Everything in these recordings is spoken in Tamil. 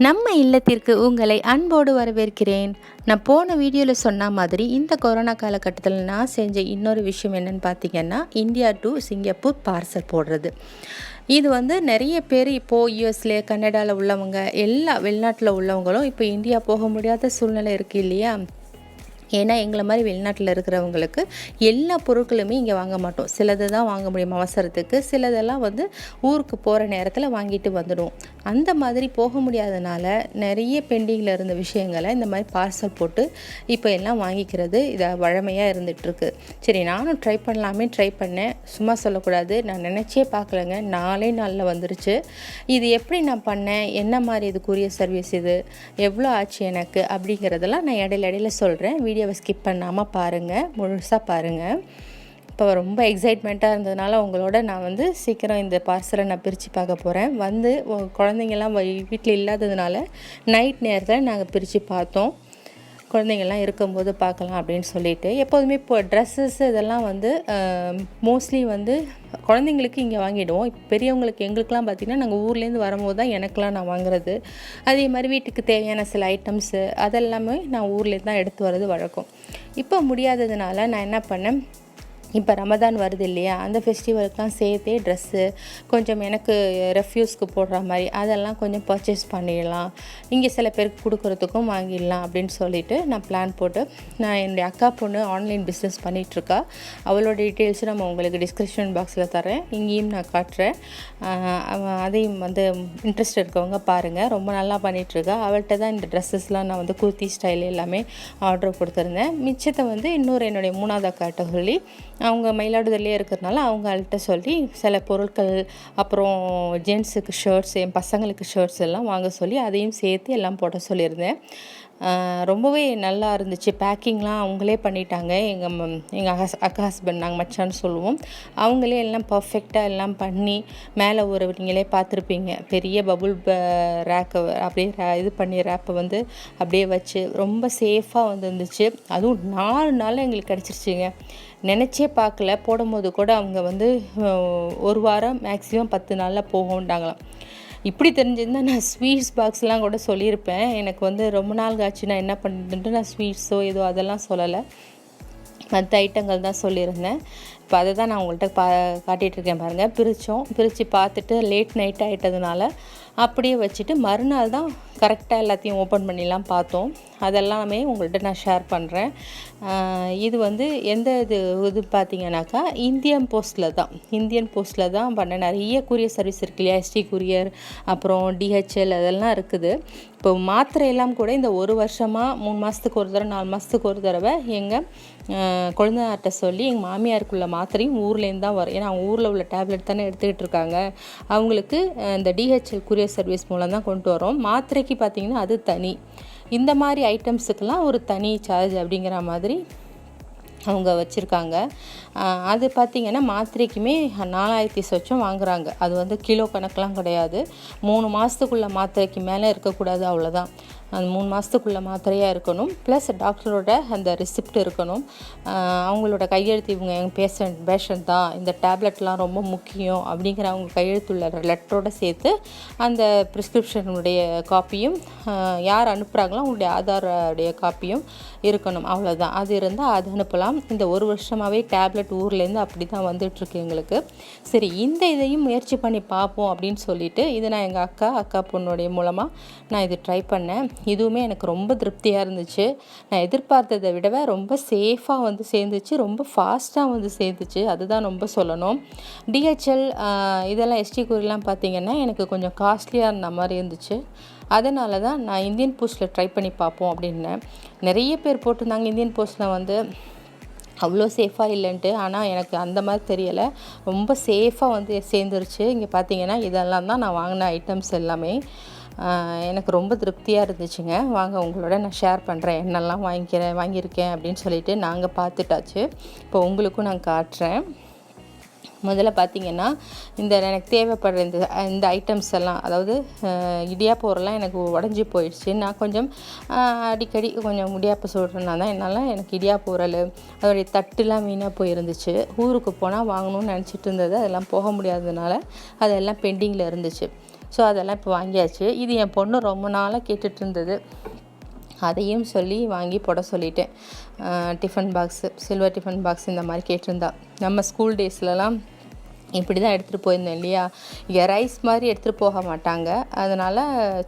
நம்ம இல்லத்திற்கு உங்களை அன்போடு வரவேற்கிறேன். நான் போன வீடியோவில் சொன்ன மாதிரி இந்த கொரோனா காலகட்டத்தில் நான் செஞ்ச இன்னொரு விஷயம் என்னென்னு பார்த்தீங்கன்னா, இந்தியா டு சிங்கப்பூர் பார்சல் போடுறது. இது நிறைய பேர் இப்போது யூஎஸ்ல கனடாவில் உள்ளவங்க எல்லா வெளிநாட்டில் உள்ளவங்களும் இப்போ இந்தியா போக முடியாத சூழ்நிலை இருக்குது இல்லையா? ஏன்னா எங்களை மாதிரி வெளிநாட்டில் இருக்கிறவங்களுக்கு எல்லா பொருட்களுமே இங்கே வாங்க மாட்டோம். சிலது தான் வாங்க முடியும் அவசரத்துக்கு, சிலதெல்லாம் ஊருக்கு போகிற நேரத்தில் வாங்கிட்டு வந்துடும். அந்த மாதிரி போக முடியாதனால நிறைய பெண்டிங்கில் இருந்த விஷயங்களை இந்த மாதிரி பார்சல் போட்டு இப்போ எல்லாம் வாங்கிக்கிறது இதை வழமையாக இருந்துகிட்ருக்கு. சரி, நானும் ட்ரை பண்ணேன். சும்மா சொல்லக்கூடாது, நான் நினச்சே பார்க்கலங்க. 4 நாளில் வந்துருச்சு. இது எப்படி நான் பண்ணேன், என்ன மாதிரி இது courier சர்வீஸ், இது எவ்வளோ ஆச்சு எனக்கு அப்படிங்கிறதெல்லாம் நான் இடையில சொல்கிறேன். வீடியோவை ஸ்கிப் பண்ணாமல் பாருங்கள், முழுசாக பாருங்கள். இப்போ ரொம்ப எக்ஸைட்மெண்ட்டாக இருந்ததுனால உங்களோட நான் சீக்கிரம் இந்த பார்சலை நான் பிரித்து பார்க்க போகிறேன். குழந்தைங்கள்லாம் வீட்டில் இல்லாததுனால நைட் நேரத்தில் நாங்கள் பிரித்து பார்த்தோம். குழந்தைங்கள்லாம் இருக்கும்போது பார்க்கலாம் அப்படின்னு சொல்லிட்டு. எப்போதுமே இப்போ ட்ரெஸ்ஸஸ் இதெல்லாம் மோஸ்ட்லி குழந்தைங்களுக்கு இங்கே வாங்கிடுவோம். இப்போ பெரியவங்களுக்கு எங்களுக்கெலாம் பார்த்திங்கன்னா நாங்கள் ஊர்லேருந்து வரும்போது தான் எனக்கெலாம் நான் வாங்குறது. அதே மாதிரி வீட்டுக்கு தேவையான சில ஐட்டம்ஸு அதெல்லாமே நான் ஊர்லேருந்து தான் எடுத்து வர்றது வழக்கம். இப்போ முடியாததுனால நான் என்ன பண்ணேன், இப்போ ரமதான் வருது இல்லையா, அந்த ஃபெஸ்டிவலுக்கெலாம் சேர்த்தே ட்ரெஸ்ஸு கொஞ்சம் எனக்கு ரெஃப்யூஸ்க்கு போடுற மாதிரி அதெல்லாம் கொஞ்சம் பர்ச்சேஸ் பண்ணிடலாம், இங்கே சில பேருக்கு கொடுக்குறதுக்கும் வாங்கிடலாம் அப்படின்னு சொல்லிவிட்டு நான் பிளான் போட்டு, நான் என்னுடைய அக்கா பொண்ணு ஆன்லைன் பிஸ்னஸ் பண்ணிகிட்ருக்கா. அவளோட டீட்டெயில்ஸும் நம்ம உங்களுக்கு டிஸ்கிரிப்ஷன் பாக்ஸில் தரேன், இங்கேயும் நான் காட்டுறேன். அதையும் இன்ட்ரெஸ்ட் இருக்கவங்க பாருங்கள். ரொம்ப நல்லா பண்ணிகிட்ருக்கா. அவள்கிட்ட தான் இந்த ட்ரெஸ்ஸஸ்லாம் நான் குர்த்தி ஸ்டைல் எல்லாமே ஆர்டர் கொடுத்துருந்தேன். மிச்சத்தை இன்னொரு என்னுடைய 3வது அக்காட்ட சொல்லி, அவங்க மயிலாடுதுறையிலே இருக்கிறதுனால அவங்கள்ட்ட சொல்லி சில பொருட்கள், அப்புறம் ஜென்ஸுக்கு ஷர்ட்ஸ், என் பசங்களுக்கு ஷர்ட்ஸ் எல்லாம் வாங்க சொல்லி அதையும் சேர்த்து எல்லாம் போட சொல்லியிருந்தேன். ரொம்பவே நல்லா இருந்துச்சு. பேக்கிங்லாம் அவங்களே பண்ணிட்டாங்க. எங்கள் அக்கா ஹஸ்பண்ட், நாங்கள் மச்சான்னு சொல்லுவோம், அவங்களே எல்லாம் பர்ஃபெக்டாக எல்லாம் பண்ணி மேலே நீங்களே பார்த்துருப்பீங்க, பெரிய பபுள் ரேக்கை அப்படியே இது பண்ணி ரேப்பை அப்படியே வச்சு ரொம்ப சேஃபாக இருந்துச்சு. அதுவும் 4 நாளில் எங்களுக்கு கிடச்சிருச்சுங்க. நினச்சே பார்க்கல. போடும்போது கூட அவங்க 1 வாரம் மேக்ஸிமம் 10 நாளில் போகும்ட்டாங்களாம். இப்படி தெரிஞ்சிருந்தால் நான் ஸ்வீட்ஸ் பாக்ஸ்லாம் கூட சொல்லியிருப்பேன். எனக்கு ரொம்ப நாள் ஆச்சு நான் என்ன பண்ணுறேன்ட்டு நான் ஸ்வீட்ஸோ ஏதோ அதெல்லாம் சொல்லலை, மற்ற ஐட்டங்கள் தான் சொல்லியிருந்தேன். இப்போ அதை தான் நான் உங்கள்கிட்ட காட்டிகிட்ருக்கேன் பாருங்கள். பிரித்து பார்த்துட்டு லேட் நைட் ஆகிட்டதுனால அப்படியே வச்சுட்டு மறுநாள் தான் கரெக்டாக எல்லாத்தையும் ஓப்பன் பண்ணிலாம் பார்த்தோம். அதெல்லாமே உங்கள்கிட்ட நான் ஷேர் பண்ணுறேன். இது எந்த இது பார்த்தீங்கன்னாக்கா இந்தியன் போஸ்ட்டில் தான் பண்ண நிறைய courier சர்வீஸ் இருக்கு இல்லையா, எஸ்டி courier, அப்புறம் டிஹெச்எல் அதெல்லாம் இருக்குது. இப்போ மாத்திரையெல்லாம் கூட இந்த 1 வருஷமாக 3 மாதத்துக்கு ஒரு தடவை 4 மாதத்துக்கு ஒரு தடவை எங்கள் குழந்தையார்கிட்ட சொல்லி எங்கள் மாமியாருக்குள்ள மாத்திரையும் ஊர்லேருந்து தான் வரும். ஏன்னா அவங்க ஊரில் உள்ள டேப்லெட் தானே எடுத்துக்கிட்டு இருக்காங்க. அவங்களுக்கு இந்த டிஹெச்எல் courier சர்வீஸ் மூலம் தான் கொண்டு வரோம். மாத்திரைக்கு பார்த்திங்கன்னா அது தனி, இந்த மாதிரி ஐட்டம்ஸுக்கெல்லாம் ஒரு தனி சார்ஜ் அப்படிங்கிற மாதிரி அவங்க வச்சுருக்காங்க. அது பார்த்திங்கன்னா மாத்திரைக்குமே 4000 சொச்சம் வாங்குகிறாங்க. அது கிலோ கணக்கெலாம் கிடையாது. 3 மாதத்துக்குள்ள மாத்திரைக்கு மேலே இருக்கக்கூடாது, அவ்வளோதான். அந்த 3 மாதத்துக்குள்ள மாத்திரையாக இருக்கணும். ப்ளஸ் டாக்டரோட அந்த ரிசிப்ட் இருக்கணும். அவங்களோட கையெழுத்து, இவங்க எங்கள் பேஷண்ட் தான், இந்த டேப்லெட்லாம் ரொம்ப முக்கியம் அப்படிங்கிற அவங்க கையெழுத்துள்ள லெட்டரோடு சேர்த்து அந்த ப்ரிஸ்கிரிப்ஷனுடைய காப்பியும், யார் அனுப்புகிறாங்களோ அவங்களுடைய ஆதாரோடைய காப்பியும் இருக்கணும், அவ்வளோதான். அது இருந்தால் அது அனுப்பலாம். இந்த 1 வருஷமாகவே டேப்லெட் ஊர்லேருந்து அப்படி தான் வந்துட்டுருக்கு எங்களுக்கு. சரி, இந்த இதையும் முயற்சி பண்ணி பார்ப்போம் அப்படின்னு சொல்லிவிட்டு இது நான் எங்கள் அக்கா பொண்ணுடைய மூலமாக நான் இது ட்ரை பண்ணேன். இதுவுமே எனக்கு ரொம்ப திருப்தியாக இருந்துச்சு. நான் எதிர்பார்த்ததை விடவே ரொம்ப சேஃபாக சேர்ந்துச்சு, ரொம்ப ஃபாஸ்ட்டாக சேர்ந்துச்சு. அதுதான் ரொம்ப சொல்லணும். டிஹெச்எல் இதெல்லாம் எஸ்டி courierலாம் பார்த்திங்கன்னா எனக்கு கொஞ்சம் காஸ்ட்லியாக இருந்த மாதிரி இருந்துச்சு. அதனால தான் நான் இந்தியன் போஸ்ட்டில் ட்ரை பண்ணி பார்ப்போம் அப்படின்னேன். நிறைய பேர் போட்டிருந்தாங்க இந்தியன் போஸ்ட்டில் அவ்வளோ சேஃபாக இல்லைன்ட்டு. ஆனால் எனக்கு அந்த மாதிரி தெரியலை, ரொம்ப சேஃபாக சேர்ந்துருச்சு. இங்கே பார்த்தீங்கன்னா இதெல்லாம் தான் நான் வாங்கின ஐட்டம்ஸ் எல்லாமே. எனக்கு ரொம்ப திருப்தியாக இருந்துச்சுங்க. வாங்க உங்களோட நான் ஷேர் பண்ணுறேன் என்னெல்லாம் வாங்கியிருக்கேன் அப்படின்னு சொல்லிட்டு. நாங்கள் பார்த்துட்டாச்சு, இப்போ உங்களுக்கும் நான் காட்டுறேன். முதல்ல பார்த்திங்கன்னா எனக்கு தேவைப்படுற இந்த ஐட்டம்ஸ் எல்லாம், அதாவது இடியாப்பம் எனக்கு உடஞ்சி போயிடுச்சு. நான் கொஞ்சம் அடிக்கடி கொஞ்சம் இடியாப்பம் சுடுறேன்னா தான் எனக்கு இடியாப்பம் உரல் அதோடைய தட்டுலாம் வீணாக போயிருந்துச்சு. ஊருக்கு போனால் வாங்கணும்னு நினச்சிட்டு இருந்தது, அதெல்லாம் போக முடியாததுனால அதெல்லாம் பெண்டிங்கில் இருந்துச்சு. ஸோ அதெல்லாம் இப்போ வாங்கியாச்சு. இது என் பொண்ணு ரொம்ப நாளாக கேட்டுட்டு இருந்தது, அதையும் சொல்லி வாங்கி போட சொல்லிட்டேன். Tiffin box, silver tiffin box இந்த மாதிரி கேட்டிருந்தா. நம்ம ஸ்கூல் டேஸ்லலாம் இப்படி தான் எடுத்துகிட்டு போயிருந்தேன் இல்லையா. இங்கே ரைஸ் மாதிரி எடுத்துகிட்டு போக மாட்டாங்க, அதனால்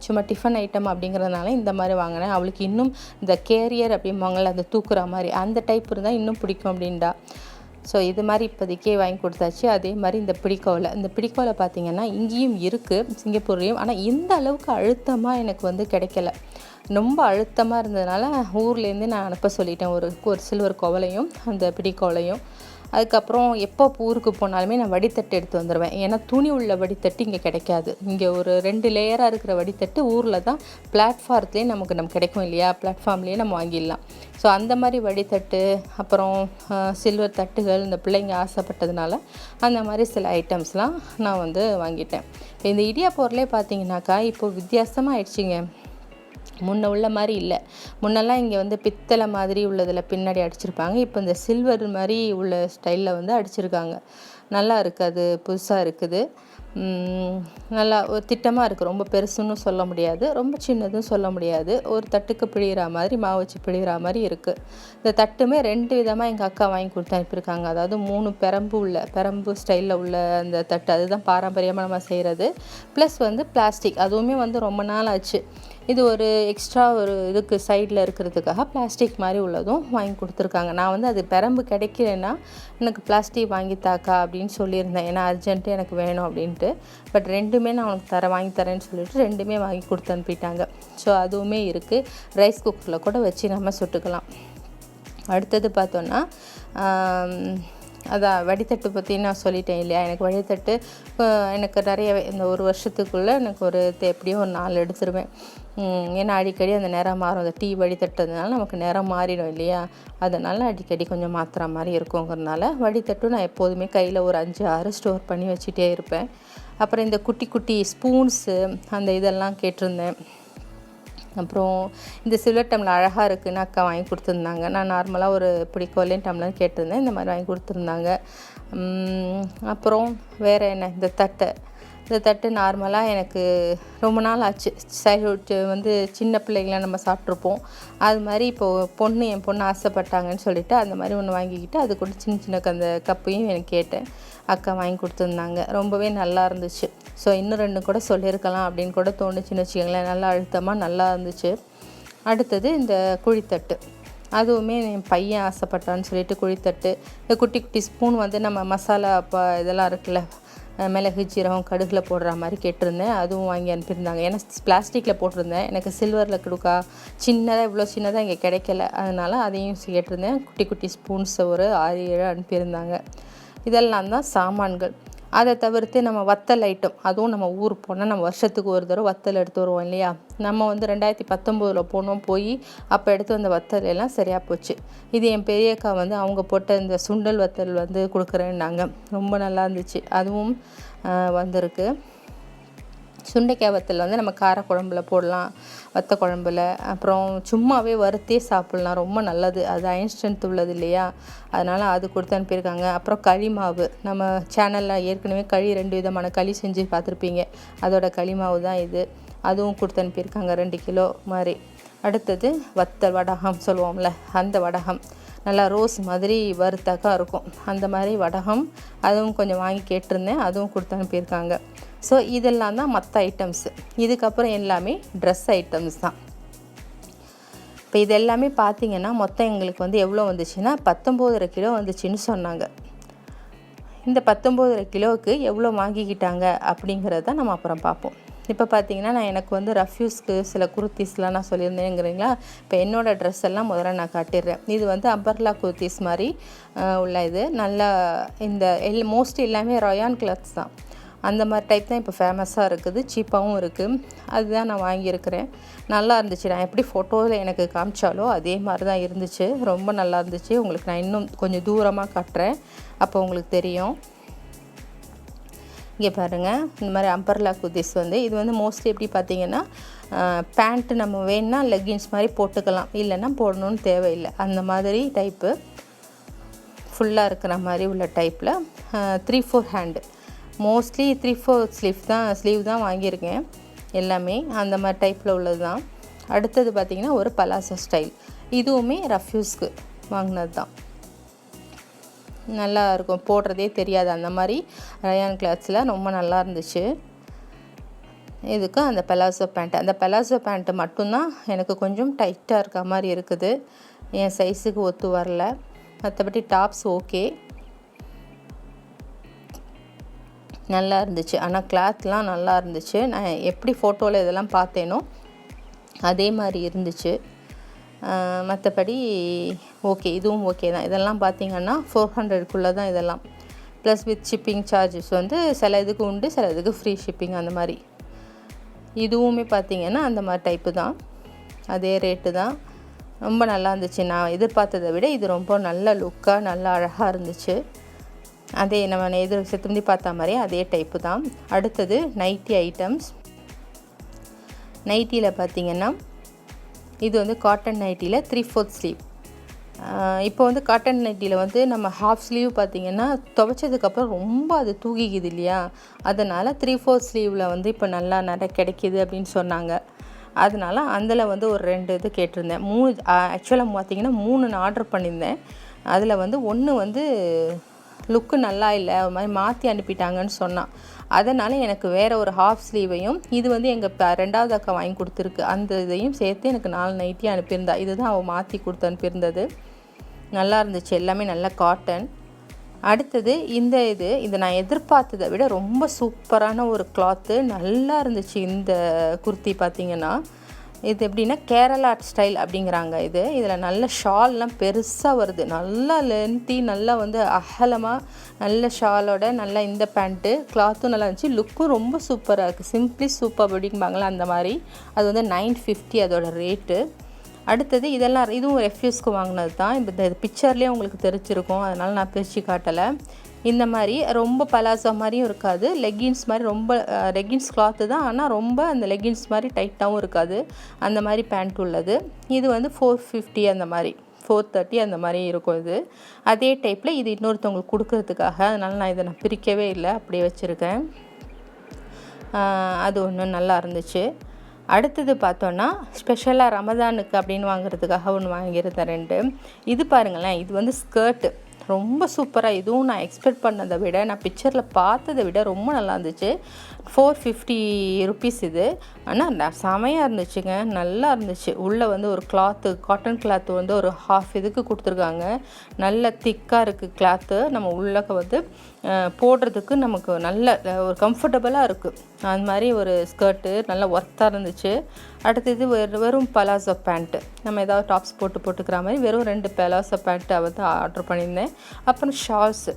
சும்மா டிஃபன் ஐட்டம் அப்படிங்கிறதுனால இந்த மாதிரி வாங்கினேன். அவளுக்கு இன்னும் இந்த கேரியர் அப்படிம்பாங்கள்ல, அந்த தூக்குற மாதிரி அந்த டைப் இருந்தால் இன்னும் பிடிக்கும் அப்படின்டா. ஸோ இது மாதிரி இப்போதைக்கே வாங்கி கொடுத்தாச்சு. அதே மாதிரி இந்த பிடிக்கோலை பார்த்திங்கன்னா இங்கேயும் இருக்குது சிங்கப்பூர்லேயும், ஆனால் இந்த அளவுக்கு அழுத்தமாக எனக்கு வந்து கிடைக்கல. ரொம்ப அழுத்தமாக இருந்ததுனால ஊர்லேருந்து நான் அனுப்ப சொல்லிட்டேன் ஒரு சில்வர் கோவலையும் அந்த பிடிக்கோலையும். அதுக்கப்புறம் எப்போ ஊருக்கு போனாலுமே நான் வடித்தட்டு எடுத்து வந்துடுவேன். ஏன்னா துணி உள்ள வடித்தட்டு இங்கே கிடைக்காது. இங்கே ஒரு 2 லேயராக இருக்கிற வடித்தட்டு ஊரில் தான் பிளாட்ஃபார்ம்லேயே நமக்கு கிடைக்கும் இல்லையா, பிளாட்ஃபார்ம்லேயே நம்ம வாங்கிடலாம். ஸோ அந்த மாதிரி வடித்தட்டு, அப்புறம் சில்வர் தட்டுகள் இந்த பிள்ளைங்க ஆசைப்பட்டதுனால அந்த மாதிரி சில ஐட்டம்ஸ்லாம் நான் வந்து வாங்கிட்டேன். இந்த இடியாப்போர்லேயே பார்த்தீங்கன்னாக்கா இப்போ வித்தியாசமாக ஆயிடுச்சிங்க. முன்ன உள்ள மாதிரி இல்லை. முன்னெல்லாம் இங்கே வந்து பித்தளை மாதிரி உள்ளதில் பின்னாடி அடிச்சிருப்பாங்க. இப்போ இந்த சில்வர் மாதிரி உள்ள ஸ்டைலில் வந்து அடிச்சிருக்காங்க. நல்லா இருக்குது, அது புதுசாக இருக்குது. நல்லா ஒரு திட்டமாக இருக்குது. ரொம்ப பெருசுன்னு சொல்ல முடியாது, ரொம்ப சின்னதும் சொல்ல முடியாது. ஒரு தட்டுக்கு பிழிகிற மாதிரி, மாவு வச்சு பிழிகிற மாதிரி இருக்குது. இந்த தட்டுமே 2 விதமாக எங்கள் அக்கா வாங்கி கொடுத்து அனுப்பியிருக்காங்க. அதாவது 3 பெரம்பு ஸ்டைலில் உள்ள அந்த தட்டு, அதுதான் பாரம்பரியமாக நம்ம செய்கிறது. ப்ளஸ் வந்து பிளாஸ்டிக், அதுவுமே வந்து ரொம்ப நாள் ஆச்சு. இது ஒரு எக்ஸ்ட்ரா ஒரு இதுக்கு சைடில் இருக்கிறதுக்காக பிளாஸ்டிக் மாதிரி உள்ளதும் வாங்கி கொடுத்துருக்காங்க. நான் வந்து அது பெரம்பு கிடைக்கலன்னா எனக்கு பிளாஸ்டிக் வாங்கி தாக்கா அப்படின்னு சொல்லியிருந்தேன். ஏன்னா அர்ஜென்ட்டு எனக்கு வேணும் அப்படின்ட்டு. பட் 2மே நான் உனக்கு வாங்கி தரேன்னு சொல்லிட்டு 2மே வாங்கி கொடுத்து அனுப்பிட்டாங்க. ஸோ அதுவுமே இருக்குது. ரைஸ் குக்கரில் கூட வச்சு நம்ம சுட்டுக்கலாம். அடுத்தது பார்த்தோன்னா அதான் வடித்தட்டு பற்றி நான் சொல்லிட்டேன் இல்லையா. எனக்கு வடித்தட்டு எனக்கு நிறைய இந்த ஒரு வருஷத்துக்குள்ளே எனக்கு எப்படியும் ஒரு 4 எடுத்துருவேன். ஏன்னா அடிக்கடி அந்த நிறம் மாறும். அந்த டீ வடித்தட்டுறதுனால நமக்கு நிறம் மாறிடும் இல்லையா, அதனால் அடிக்கடி கொஞ்சம் மாற்றுற மாதிரி இருக்குங்கிறதுனால வடித்தட்டும் நான் எப்போதுமே கையில் ஒரு 5-6 ஸ்டோர் பண்ணி வச்சுட்டே இருப்பேன். அப்புறம் இந்த குட்டி குட்டி ஸ்பூன்ஸு அந்த இதெல்லாம் கேட்டிருந்தேன். அப்புறம் இந்த சில்வர் டம்ளர் அழகாக இருக்குதுன்னு அக்கா வாங்கி கொடுத்துருந்தாங்க. நான் நார்மலாக ஒரு பிடிக்கோலையும் டம்ளர் கேட்டிருந்தேன், இந்த மாதிரி வாங்கி கொடுத்துருந்தாங்க. அப்புறம் வேறு என்ன, இந்த தட்டு நார்மலாக எனக்கு ரொம்ப நாள் ஆச்சு. சைல்ட்ஹுட் வந்து சின்ன பிள்ளைங்களாம் நம்ம சாப்பிட்ருப்போம். அது மாதிரி இப்போது என் பொண்ணு ஆசைப்பட்டாங்கன்னு சொல்லிவிட்டு அந்த மாதிரி ஒன்று வாங்கிக்கிட்டு அது கூட சின்ன சின்ன அந்த கப்பையும் எனக்கு கேட்டேன். அக்கா வாங்கி கொடுத்துருந்தாங்க. ரொம்பவே நல்லா இருந்துச்சு. ஸோ இன்னும் 2 கூட சொல்லியிருக்கலாம் அப்படின்னு கூட தோணுச்சுன்னு வச்சுக்கோங்களேன். நல்லா அழுத்தமாக நல்லா இருந்துச்சு. அடுத்தது இந்த குழித்தட்டு, அதுவுமே என் பையன் ஆசைப்பட்டான்னு சொல்லிட்டு குழித்தட்டு. இந்த குட்டி குட்டி ஸ்பூன் வந்து நம்ம மசாலா இதெல்லாம் இருக்குல்ல, மிளகு சீரகம் கடுகில் போடுற மாதிரி கேட்டிருந்தேன். அதுவும் வாங்கி அனுப்பியிருந்தாங்க. ஏன்னா பிளாஸ்டிக்கில் போட்டிருந்தேன், எனக்கு சில்வரில் கொடுக்கா சின்னதாக இவ்வளோ சின்னதாக இங்கே கிடைக்கல, அதனால் அதையும் கேட்டிருந்தேன். குட்டி குட்டி ஸ்பூன்ஸ் ஒரு 6-7 அனுப்பியிருந்தாங்க. இதெல்லாம் தான் சாமான்கள். அதை தவிர்த்து நம்ம வத்தல் ஐட்டம், அதுவும் நம்ம ஊர் போனால் நம்ம வருஷத்துக்கு ஒரு தடவை வத்தல் எடுத்து வருவோம் இல்லையா. நம்ம வந்து 2019 போனோம், போய் அப்போ எடுத்து வந்த வத்தல் எல்லாம் சரியாக போச்சு. இது என் பெரியக்கா வந்து அவங்க போட்ட இந்த சுண்டல் வத்தல் வந்து கொடுக்குறேன்னாங்க. ரொம்ப நல்லா இருந்துச்சு, அதுவும் வந்திருக்கு. சுண்டைக்காய் வத்தல் வந்து நம்ம காரக்குழம்புல போடலாம், வத்த குழம்புல, அப்புறம் சும்மாவே வறுத்தே சாப்பிட்லாம், ரொம்ப நல்லது. அது அயன் ஸ்ட்ரென்த் உள்ளது இல்லையா, அதனால் அது கொடுத்து அனுப்பியிருக்காங்க. அப்புறம் களி மாவு, நம்ம சேனலில் ஏற்கனவே 2 விதமான களி செஞ்சு பார்த்துருப்பீங்க, அதோட களி மாவு தான் இது. அதுவும் கொடுத்து அனுப்பியிருக்காங்க 2 கிலோ மாதிரி. அடுத்தது வத்தல் வடகம் சொல்லுவோம்ல, அந்த வடகம் நல்லா ரோஸ் மாதிரி வறுத்தாக்கா இருக்கும், அந்த மாதிரி வடகம், அதுவும் கொஞ்சம் வாங்கி கேட்டிருந்தேன், அதுவும் கொடுத்து அனுப்பியிருக்காங்க. ஸோ இதெல்லாம் தான் மற்ற ஐட்டம்ஸு. இதுக்கப்புறம் எல்லாமே ட்ரெஸ் ஐட்டம்ஸ் தான். இப்போ இது எல்லாமே பார்த்திங்கன்னா மொத்தம் எங்களுக்கு வந்து எவ்வளோ வந்துச்சுன்னா 19.5 கிலோ வந்துச்சுன்னு சொன்னாங்க. இந்த 19.5 கிலோவுக்கு எவ்வளோ வாங்கிக்கிட்டாங்க அப்படிங்கிறத நம்ம அப்புறம் பார்ப்போம். இப்போ பார்த்தீங்கன்னா நான் எனக்கு வந்து ரஃப்யூஸ்க்கு சில குர்த்தீஸ்லாம் நான் சொல்லியிருந்தேங்கிறீங்களா. இப்போ என்னோடய ட்ரெஸ் எல்லாம் முதல்ல நான் காட்டிடுறேன். இது வந்து அம்பர்லா குர்த்தீஸ் மாதிரி உள்ள இது நல்லா இந்த மோஸ்ட்லி எல்லாமே ரயான் கிளாத்ஸ் தான். அந்த மாதிரி டைப் தான் இப்போ ஃபேமஸாக இருக்குது, சீப்பாகவும் இருக்குது. அதுதான் நான் வாங்கியிருக்கிறேன். நல்லா இருந்துச்சு. நான் எப்படி ஃபோட்டோவில் எனக்கு காமிச்சாலோ அதே மாதிரி தான் இருந்துச்சு. ரொம்ப நல்லா இருந்துச்சு. உங்களுக்கு நான் இன்னும் கொஞ்சம் தூரமாக காட்டுறேன், அப்போ உங்களுக்கு தெரியும். இங்கே பாருங்கள், இந்த மாதிரி அம்பர்லா குர்தீஸ் வந்து இது வந்து மோஸ்ட்லி எப்படி பார்த்தீங்கன்னா பேண்ட்டு நம்ம வேணுன்னா லெகின்ஸ் மாதிரி போட்டுக்கலாம், இல்லைன்னா போடணுன்னு தேவையில்லை. அந்த மாதிரி டைப்பு ஃபுல்லாக இருக்கிற மாதிரி உள்ள டைப்பில் 3/4 ஹேண்டு மோஸ்ட்லி 3/4 ஸ்லீவ் தான் வாங்கியிருக்கேன். எல்லாமே அந்த மாதிரி டைப்பில் உள்ளது தான். அடுத்தது பார்த்திங்கன்னா ஒரு பலாசோ ஸ்டைல். இதுவுமே ரஃப் யூஸ்க்கு வாங்கினது தான். நல்லா இருக்கும், போடுறதே தெரியாது. அந்த மாதிரி ரயான் கிளாத்ஸில் ரொம்ப நல்லா இருந்துச்சு. இதுக்கு அந்த பலாசோ பேண்ட், அந்த பலாசோ பேண்ட்டு மட்டும்தான் எனக்கு கொஞ்சம் டைட்டாக இருக்க மாதிரி இருக்குது. என் சைஸுக்கு ஒத்து வரல. மற்றபடி டாப்ஸ் ஓகே, நல்லா இருந்துச்சு. ஆனால் கிளாத்லாம் நல்லா இருந்துச்சு. நான் எப்படி ஃபோட்டோவில் இதெல்லாம் பார்த்தேனோ அதே மாதிரி இருந்துச்சு. மற்றபடி ஓகே, இதுவும் ஓகே தான். இதெல்லாம் பார்த்திங்கன்னா 400க்குள்ளே தான் இதெல்லாம். ப்ளஸ் வித் ஷிப்பிங் சார்ஜஸ் வந்து சில இதுக்கு உண்டு, சில இதுக்கு ஃப்ரீ ஷிப்பிங் அந்த மாதிரி. இதுவுமே பார்த்திங்கன்னா அந்த மாதிரி டைப்பு தான், அதே ரேட்டு தான். ரொம்ப நல்லா இருந்துச்சு. நான் எதிர்பார்த்ததை விட இது ரொம்ப நல்ல லுக்காக நல்லா அழகாக இருந்துச்சு. அதே நம்ம செத்துந்தி பார்த்த மாதிரியே அதே டைப்பு தான். அடுத்தது நைட்டி ஐட்டம்ஸ். நைட்டியில் பார்த்திங்கன்னா இது வந்து காட்டன் நைட்டியில் 3/4 ஸ்லீவ். இப்போ வந்து காட்டன் நைட்டியில் வந்து நம்ம ஹாஃப் ஸ்லீவ் பார்த்திங்கன்னா துவைச்சதுக்கப்புறம் ரொம்ப அது தூக்கிக்குது இல்லையா, அதனால் 3/4 ஸ்லீவில் வந்து இப்போ நல்லா நிறைய கிடைக்கிது அப்படின்னு சொன்னாங்க. அதனால் அதில் வந்து ஒரு 2 இது கேட்டிருந்தேன். 3 ஆக்சுவலாக பார்த்திங்கன்னா 3 நான் ஆர்டர் பண்ணியிருந்தேன். அதில் வந்து 1 வந்து லுக்கு நல்லா இல்லை, அது மாதிரி மாற்றி அனுப்பிட்டாங்கன்னு சொன்னான். அதனால் எனக்கு வேறு ஒரு ஹாஃப் ஸ்லீவையும், இது வந்து எங்கள் 2வது அக்கா வாங்கி கொடுத்துருக்கு, அந்த இதையும் சேர்த்து எனக்கு 4 நைட்டி அனுப்பியிருந்தா. இதுதான் அவள் மாற்றி கொடுத்து அனுப்பியிருந்தது. நல்லா இருந்துச்சு, எல்லாமே நல்ல காட்டன். அடுத்தது இது நான் எதிர்பார்த்ததை விட ரொம்ப சூப்பரான ஒரு கிளாத்து, நல்லா இருந்துச்சு. இந்த குர்த்தி பார்த்திங்கன்னா இது எப்படின்னா கேரளா ஸ்டைல் அப்படிங்கிறாங்க. இதில் நல்ல ஷால்லாம் பெருசாக வருது, நல்லா லென்த்தி, நல்லா வந்து அகலமாக நல்ல ஷாலோட நல்லா இந்த பேண்ட்டு கிளாத்தும் நல்லா இருந்துச்சு. லுக்கும் ரொம்ப சூப்பராக இருக்குது. சிம்பிளி சூப்பர் அப்படிம்பாங்களா அந்த மாதிரி. அது வந்து 950 அதோட ரேட்டு. அடுத்தது இதுவும் ரெஃப்யூஸ்க்கு வாங்கினது தான். இந்த பிக்சர்லேயே உங்களுக்கு தெரிஞ்சிருக்கும், அதனால் நான் பிரித்து காட்டலை. இந்த மாதிரி ரொம்ப பலாசோ மாதிரியும் இருக்காது, லெகின்ஸ் மாதிரி ரொம்ப லெகின்ஸ் கிளாத்து தான், ஆனால் ரொம்ப அந்த லெகின்ஸ் மாதிரி டைட்டாகவும் இருக்காது, அந்த மாதிரி பேண்ட் உள்ளது. இது வந்து 450 அந்த மாதிரி 430 அந்த மாதிரி இருக்கும். இது அதே டைப்பில் இது இன்னொருத்தவங்களுக்கு கொடுக்கறதுக்காக, அதனால் நான் பிரிக்கவே இல்லை, அப்படியே வச்சுருக்கேன். அது ஒன்று நல்லா இருந்துச்சு. அடுத்தது பார்த்தோன்னா ஸ்பெஷலாக ரமதானுக்கு அப்படின்னு வாங்குறதுக்காக ஒன்று வாங்கியிருந்தேன் 2. இது பாருங்களேன், இது வந்து ஸ்கர்ட்டு ரொம்ப சூப்பராக, இதுவும் நான் எக்ஸ்பெக்ட் பண்ணதை விட, நான் பிக்சரில் பார்த்ததை விட ரொம்ப நல்லா இருந்துச்சு. 450 ருபீஸ் இது. ஆனால் செமையாக இருந்துச்சுங்க, நல்லா இருந்துச்சு. உள்ளே வந்து ஒரு கிளாத்து, காட்டன் கிளாத்து வந்து ஒரு ஹாஃப் இதுக்கு கொடுத்துருக்காங்க. நல்ல திக்காக இருக்குது கிளாத்து. நம்ம உள்ளக்க வந்து போடுறதுக்கு நமக்கு நல்ல ஒரு கம்ஃபர்டபுளாக இருக்குது. அந்த மாதிரி ஒரு ஸ்கர்ட்டு நல்லா ஒர்த்தாக இருந்துச்சு. அடுத்தது வெறும் பலாசோ பேண்ட்டு, நம்ம ஏதாவது டாப்ஸ் போட்டுக்கிற மாதிரி வெறும் 2 பலாசோ பேண்ட்டு வந்து ஆர்டர் பண்ணியிருந்தேன். அப்புறம் ஷால்ஸு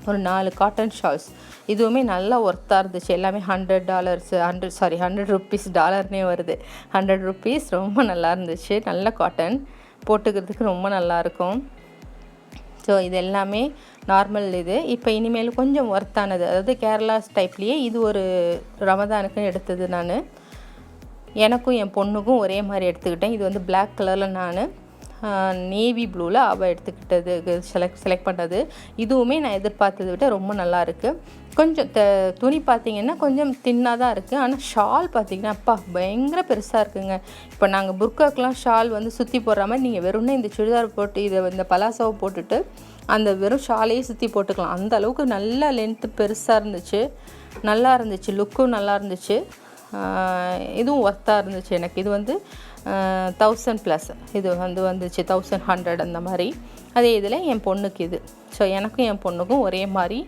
ஒரு 4 காட்டன் ஷால்ஸ், இதுவுமே நல்லா ஒர்த்தாக இருந்துச்சு. எல்லாமே $100 ருபீஸ், டாலர்னே வருது, 100 ருபீஸ். ரொம்ப நல்லா இருந்துச்சு, நல்ல காட்டன், போட்டுக்கிறதுக்கு ரொம்ப நல்லாயிருக்கும். ஸோ இது எல்லாமே நார்மல். இது இப்போ இனிமேல் கொஞ்சம் ஒர்த்தானது, அதாவது கேரளா டைப்லேயே இது ஒரு ரமதானுக்குன்னு எடுத்தது. நான் எனக்கும் என் பொண்ணுக்கும் ஒரே மாதிரி எடுத்துக்கிட்டேன். இது வந்து பிளாக் கலரில், நான் நேவி ப்ளூவில் அவள் எடுத்துக்கிட்டது, செலக்ட் பண்ணது. இதுவுமே நான் எதிர்பார்த்ததை விட ரொம்ப நல்லா இருக்குது. கொஞ்சம் துணி பார்த்திங்கன்னா கொஞ்சம் தின்னாக தான் இருக்குது, ஆனால் ஷால் பார்த்திங்கன்னா அப்பா பயங்கர பெருசாக இருக்குங்க. இப்போ நாங்கள் புர்காக்கெலாம் ஷால் வந்து சுற்றி போடுற மாதிரி நீங்கள் வெறும்னே இந்த சுடிதார் போட்டு இந்த பலாசாவை போட்டுட்டு அந்த வெறும் ஷாலையே சுற்றி போட்டுக்கலாம். அந்த அளவுக்கு நல்ல லென்த்து பெருசாக இருந்துச்சு, நல்லா இருந்துச்சு, லுக்கும் நல்லா இருந்துச்சு. இதுவும் ஒர்த்தாக இருந்துச்சு எனக்கு. இது வந்து 1000+, இது வந்து வந்துச்சு 1100 அந்த மாதிரி. அதே இதில் என் பொண்ணுக்கு இது. ஸோ எனக்கும் என் பொண்ணுக்கும் ஒரே மாதிரி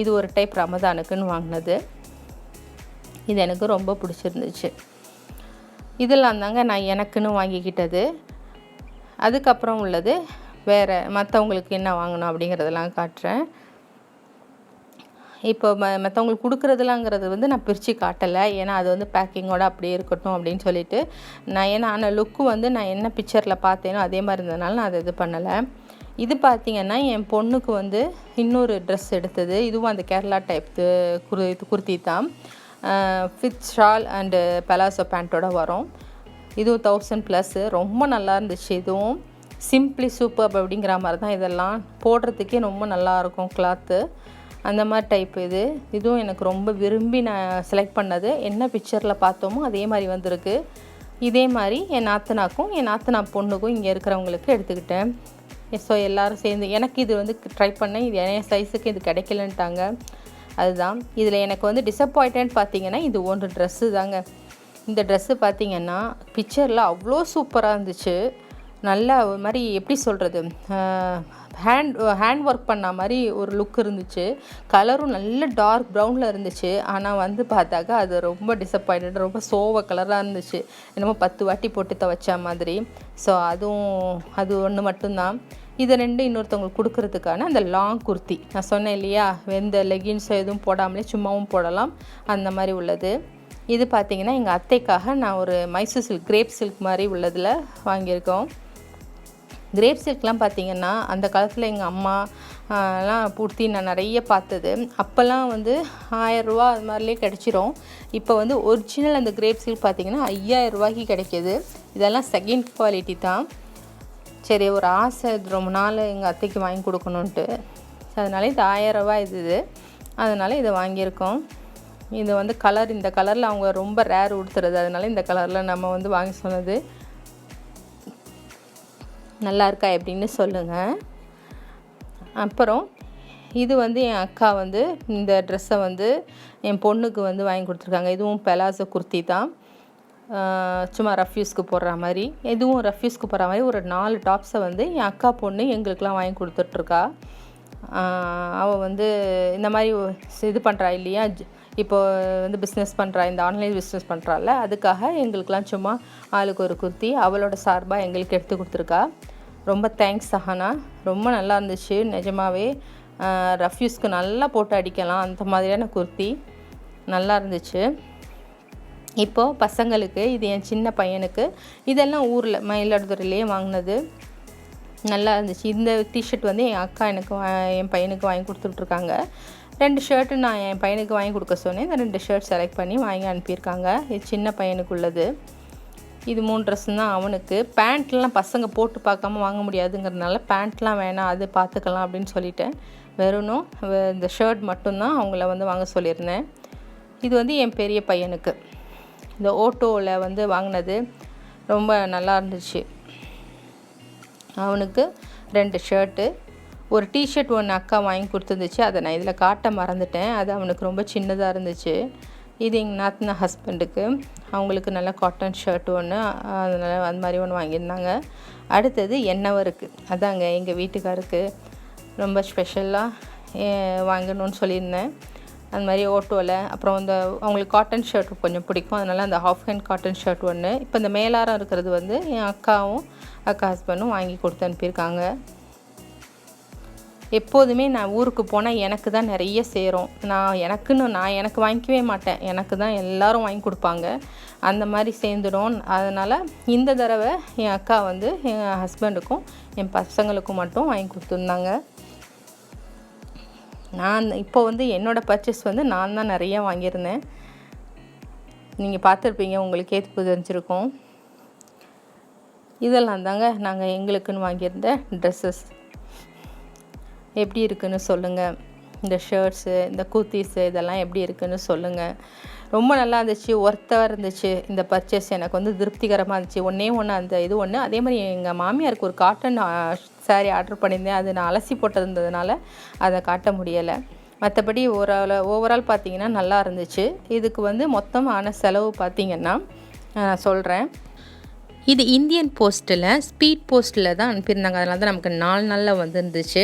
இது ஒரு டைப் ரமதானுக்குன்னு வாங்கினது. இது எனக்கு ரொம்ப பிடிச்சிருந்துச்சு. இதெல்லாம் தாங்க நான் எனக்குன்னு வாங்கிக்கிட்டது. அதுக்கப்புறம் உள்ளது வேறு மற்றவங்களுக்கு என்ன வாங்கணும் அப்படிங்கிறதெல்லாம் காட்டுறேன். இப்போ மற்றவங்களுக்கு கொடுக்குறதுலாங்கிறது வந்து நான் பிரித்து காட்டலை, ஏன்னா அது வந்து பேக்கிங்கோடு அப்படியே இருக்கட்டும் அப்படின்னு சொல்லிட்டு ஆனால் லுக்கு வந்து நான் என்ன பிக்சரில் பார்த்தேனோ அதே மாதிரி இருந்ததுனால நான் அதை இது பண்ணலை. இது பார்த்திங்கன்னா என் பொண்ணுக்கு வந்து இன்னொரு ட்ரெஸ் எடுத்தது. இதுவும் அந்த கேரளா டைப்பு குர்த்தி தான். வித் ஷால் அண்டு பலாசோ பேண்ட்டோட வரும். இதுவும் 1000+, ரொம்ப நல்லா இருந்துச்சு. இதுவும் சிம்பிளி சூப்பர் அப்படிங்கிற மாதிரி தான். இதெல்லாம் போடுறதுக்கே ரொம்ப நல்லாயிருக்கும் கிளாத்து. அந்த மாதிரி டைப் இதுவும் எனக்கு ரொம்ப விரும்பி நான் செலக்ட் பண்ணது. என்ன பிக்சரில் பார்த்தோமோ அதே மாதிரி வந்திருக்கு. இதே மாதிரி என் நாத்தனாக்கும் என் நாத்தனா பொண்ணுக்கும் இங்கே இருக்கிறவங்களுக்கு எடுத்துக்கிட்டேன். ஸோ எல்லோரும் சேர்ந்து எனக்கு இது வந்து ட்ரை பண்ணேன். இது என் சைஸுக்கு இது கிடைக்கலன்ட்டாங்க. அதுதான் இதில் எனக்கு வந்து டிசப்பாயிண்டட் பார்த்தீங்கன்னா இது ஒன்று ட்ரெஸ்ஸு தாங்க. இந்த ட்ரெஸ்ஸு பார்த்திங்கன்னா பிக்சரில் அவ்வளோ சூப்பராக இருந்துச்சு. நல்லா ஒரு மாதிரி எப்படி சொல்கிறது, ஹேண்ட் ஒர்க் பண்ண மாதிரி ஒரு லுக் இருந்துச்சு. கலரும் நல்ல டார்க் ப்ரௌனில் இருந்துச்சு. ஆனால் வந்து பார்த்தாக்கா அது ரொம்ப டிசப்பாயிண்டட், ரொம்ப சோவ கலராக இருந்துச்சு. என்னமோ 10 வாட்டி போட்டு துவைச்ச மாதிரி. ஸோ அது ஒன்று மட்டும்தான். இது 2 இன்னொருத்தவங்களுக்கு கொடுக்கறதுக்கான அந்த லாங் குர்த்தி நான் சொன்னேன் இல்லையா, எந்த லெகின்ஸோ எதுவும் போடாமலே சும்மாவும் போடலாம், அந்த மாதிரி உள்ளது. இது பார்த்திங்கன்னா எங்கள் அத்தைக்காக நான் ஒரு மைசூர் சில்க் கிரேப் சில்க் மாதிரி உள்ளதில் வாங்கியிருக்கோம். கிரேப் சில்க்லாம் பார்த்திங்கன்னா அந்த காலத்தில் எங்கள் அம்மாலாம் பூர்த்தி நான் நிறைய பார்த்தது. அப்போல்லாம் வந்து 1000 ரூபா அது மாதிரிலே கிடச்சிரும். இப்போ வந்து ஒரிஜினல் அந்த கிரேப் சில்க் பார்த்திங்கன்னா 5000 ரூபாய்க்கு கிடைக்கிது. இதெல்லாம் செகண்ட் குவாலிட்டி தான். சரி, ஒரு ஆசை, இது ரொம்ப நாள் எங்கள் அத்தைக்கு வாங்கி கொடுக்கணுன்ட்டு. அதனால் இது 1000 ரூபா இது. அதனால் இதை வாங்கியிருக்கோம். இது வந்து கலர், இந்த கலரில் அவங்க ரொம்ப ரேர் உடுத்துறது, அதனால இந்த கலரில் நம்ம வந்து வாங்கி சொன்னது. நல்லா இருக்கா எப்படின்னு சொல்லுங்கள். அப்புறம் இது வந்து என் அக்கா வந்து இந்த ட்ரெஸ்ஸை வந்து என் பொண்ணுக்கு வந்து வாங்கி கொடுத்துருக்காங்க. இதுவும் பெலாசோ குர்த்தி தான். சும்மா ரஃப்யூஸ்க்கு போடுற மாதிரி. இதுவும் ரஃப்யூஸ்க்கு போடுற மாதிரி ஒரு 4 டாப்ஸை வந்து என் அக்கா பொண்ணு எங்களுக்கெலாம் வாங்கி கொடுத்துட்ருக்கா. அவள் வந்து இந்த மாதிரி இது பண்ணுறா இல்லையா, இப்போ வந்து பிஸ்னஸ் பண்ணுறா, இந்த ஆன்லைன் பிஸ்னஸ் பண்ணுறாள். அதுக்காக எங்களுக்கெலாம் சும்மா ஆளுக்கு ஒரு குர்த்தி அவளோட சார்பாக எங்களுக்கு எடுத்து கொடுத்துருக்கா. ரொம்ப தேங்க்ஸ் சஹானா. ரொம்ப நல்லா இருந்துச்சு நிஜமாவே. ரஃப்யூஸ்க்கு நல்லா போட்டு அடிக்கலாம் அந்த மாதிரியான குர்த்தி நல்லா இருந்துச்சு. இப்போது பசங்களுக்கு, இது என் சின்ன பையனுக்கு, இதெல்லாம் ஊரில் மயிலாடுதுறையிலேயே வாங்கினது. நல்லா இருந்துச்சு. இந்த டிஷர்ட் வந்து என் அக்கா என் பையனுக்கு வாங்கி கொடுத்துட்ருக்காங்க. 2 ஷர்ட்டு நான் என் பையனுக்கு வாங்கி கொடுக்க சொன்னேன். இந்த 2 ஷர்ட் செலக்ட் பண்ணி வாங்கி அனுப்பியிருக்காங்க. இது சின்ன பையனுக்கு உள்ளது. இது 3 ட்ரெஸ்ஸு தான் அவனுக்கு. பேண்ட்லாம் பசங்க போட்டு பார்க்காம வாங்க முடியாதுங்கிறதுனால பேண்ட்லாம் வேணாம், அது பார்த்துக்கலாம் அப்படின்னு சொல்லிட்டேன். வெறும் இந்த ஷர்ட் மட்டும்தான் அவங்கள வந்து வாங்க சொல்லியிருந்தேன். இது வந்து என் பெரிய பையனுக்கு இந்த ஓட்டோவில் வந்து வாங்கினது. ரொம்ப நல்லா இருந்துச்சு. அவனுக்கு 2 ஷர்ட்டு, ஒரு டிஷர்ட் ஒன்று அக்கா வாங்கி கொடுத்துருந்துச்சு. அதை நான் இதில் காட்ட மறந்துட்டேன். அது அவனுக்கு ரொம்ப சின்னதாக இருந்துச்சு. இது எங்கள் நாத்தனா ஹஸ்பண்டுக்கு, அவங்களுக்கு நல்ல காட்டன் ஷர்ட் ஒன்று, அதனால் அந்த மாதிரி ஒன்று வாங்கியிருந்தாங்க. அடுத்தது என்னவருக்கு, அதாங்க எங்கள் வீட்டுக்காருக்கு ரொம்ப ஸ்பெஷலாக வாங்கணும்னு சொல்லியிருந்தேன். அந்த மாதிரி ஓட்டோவில். அப்புறம் இந்த அவங்களுக்கு காட்டன் ஷர்ட் கொஞ்சம் பிடிக்கும், அதனால் அந்த ஹாஃப் ஹேண்ட் காட்டன் ஷர்ட் ஒன்று. இப்போ இந்த மேலாரம் இருக்கிறது வந்து என் அக்காவும் அக்கா ஹஸ்பண்டும் வாங்கி கொடுத்து அனுப்பியிருக்காங்க. எப்போதுமே நான் ஊருக்கு போனால் எனக்கு தான் நிறைய சேரும். நான் எனக்கு வாங்கிக்கவே மாட்டேன், எனக்கு தான் எல்லோரும் வாங்கி கொடுப்பாங்க. அந்த மாதிரி சேர்ந்துடும். அதனால் இந்த தடவை என் அக்கா வந்து என் ஹஸ்பண்டுக்கும் என் பசங்களுக்கும் மட்டும் வாங்கி கொடுத்துருந்தாங்க. நான் இப்போ வந்து என்னோடய பர்ச்சேஸ் வந்து நான் தான் நிறையா வாங்கியிருந்தேன். நீங்கள் பார்த்துருப்பீங்க, உங்களுக்கே தெரிஞ்சிருக்கும். இதெல்லாம் தாங்க நாங்கள் எங்களுக்குன்னு வாங்கியிருந்த ட்ரெஸ்ஸஸ். எப்படி இருக்குன்னு சொல்லுங்கள். இந்த ஷர்ட்ஸு, இந்த குர்த்தீஸு இதெல்லாம் எப்படி இருக்குன்னு சொல்லுங்கள். ரொம்ப நல்லா இருந்துச்சு, ஒர்த்தாக இருந்துச்சு. இந்த பர்ச்சேஸ் எனக்கு வந்து திருப்திகரமாக இருந்துச்சு. ஒன்று அந்த இது ஒன்று. அதே மாதிரி எங்கள் மாமியாருக்கு ஒரு காட்டன் சாரீ ஆர்டர் பண்ணியிருந்தேன். அது நான் அலசி போட்டிருந்ததுனால அதை காட்ட முடியலை. மற்றபடி ஓவரால் பார்த்திங்கன்னா நல்லா இருந்துச்சு. இதுக்கு வந்து மொத்தமான செலவு பார்த்திங்கன்னா சொல்கிறேன். இது இந்தியன் போஸ்ட்டில் ஸ்பீட் போஸ்ட்டில் தான் அனுப்பியிருந்தாங்க. அதனால தான் நமக்கு 4 நாளில் வந்துருந்துச்சு.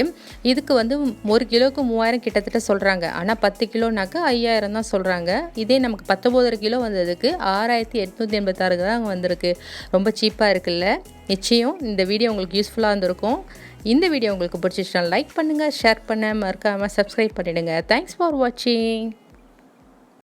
இதுக்கு வந்து 1 கிலோவுக்கு 3000 கிட்டத்தட்ட சொல்கிறாங்க. ஆனால் 10 கிலோனாக்கா 5000 தான் சொல்கிறாங்க. இதே நமக்கு 19 கிலோ வந்ததுக்கு 6886 தான் வந்திருக்கு. ரொம்ப சீப்பாக இருக்குல்ல. நிச்சயம் இந்த வீடியோ உங்களுக்கு யூஸ்ஃபுல்லாக இருந்திருக்கும். இந்த வீடியோ உங்களுக்கு பிடிச்சிச்சுன்னா லைக் பண்ணுங்கள், ஷேர் பண்ண மறக்காமல் சப்ஸ்கிரைப் பண்ணிவிடுங்க. தேங்க்ஸ் ஃபார் வாட்சிங்.